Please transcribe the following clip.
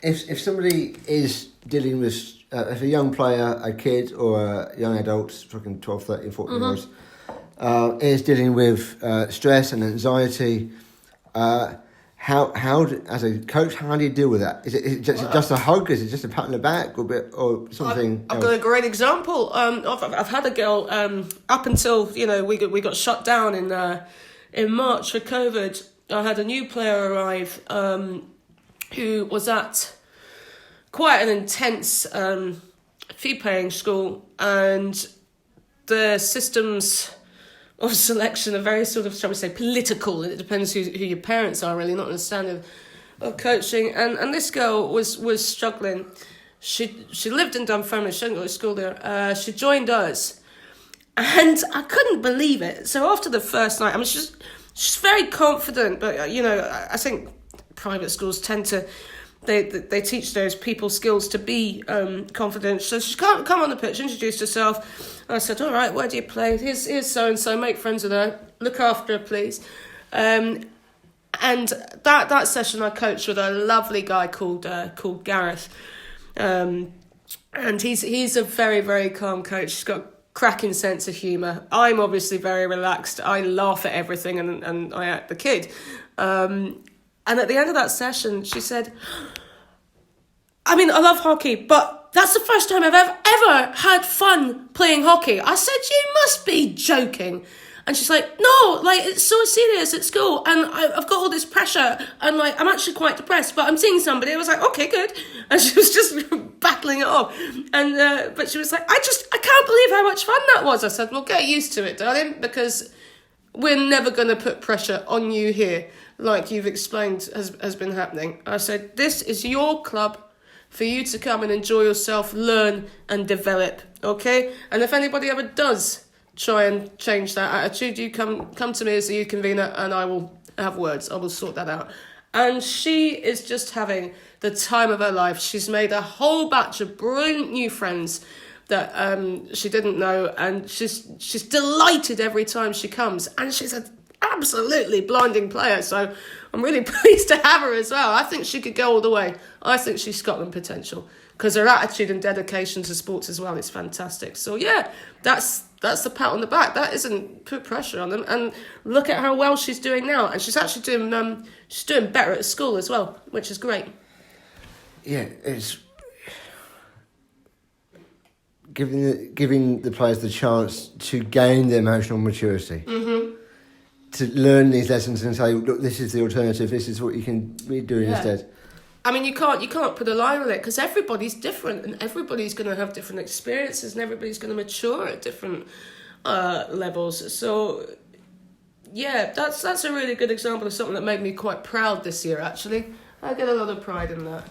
if somebody is dealing with, if a young player, a kid or a young adult, talking 12, 13, 14 year olds, is dealing with stress and anxiety, as a coach, how do you deal with that? Is it just a hug? Is it just a pat on the back or something? I've got a great example. I've had a girl up until we got shut down in March for COVID. I had a new player arrive who was at quite an intense fee-paying school, and the systems of selection are very sort of, shall we say, political. It depends who your parents are, really, not understanding of coaching. And this girl was struggling. She lived in Dunfermline. She didn't go to school there. She joined us, and I couldn't believe it. So after the first night, I mean, she's very confident, but I think private schools tend to they teach those people skills to be confident. So she can't come on the pitch, introduced herself. I said, all right, where do you play? Here's so-and-so, make friends with her, look after her, please. And that session I coached with a lovely guy called Gareth. And he's a very, very calm coach. He's got a cracking sense of humour. I'm obviously very relaxed. I laugh at everything and I act the kid. And at the end of that session, she said, I mean, I love hockey, but that's the first time I've ever had fun playing hockey. I said, you must be joking. And she's like, no, it's so serious at school, and I've got all this pressure, and I'm actually quite depressed, but I'm seeing somebody. I was like, okay, good. And she was just battling it off. And but she was like, I can't believe how much fun that was. I said, well, get used to it, darling, because we're never going to put pressure on you here, like you've explained has been happening. I said, this is your club for you to come and enjoy yourself, learn and develop, okay? And if anybody ever does try and change that attitude, you come to me as the youth convener and I will have words. I will sort that out. And she is just having the time of her life. She's made a whole batch of brilliant new friends that she didn't know, and she's delighted every time she comes, and she's an absolutely blinding player, so I'm really pleased to have her as well. I think she could go all the way. I think she's Scotland potential, because her attitude and dedication to sports as well is fantastic. So yeah, that's the pat on the back. That isn't put pressure on them, and look at how well she's doing now, and she's actually doing better at school as well, which is great. Yeah, it's giving the players the chance to gain their emotional maturity. Mm-hmm. To learn these lessons and say, look, this is the alternative. This is what you can be doing instead. I mean, you can't put a line on it, because everybody's different, and everybody's going to have different experiences, and everybody's going to mature at different levels. So, yeah, that's a really good example of something that made me quite proud this year. Actually, I get a lot of pride in that.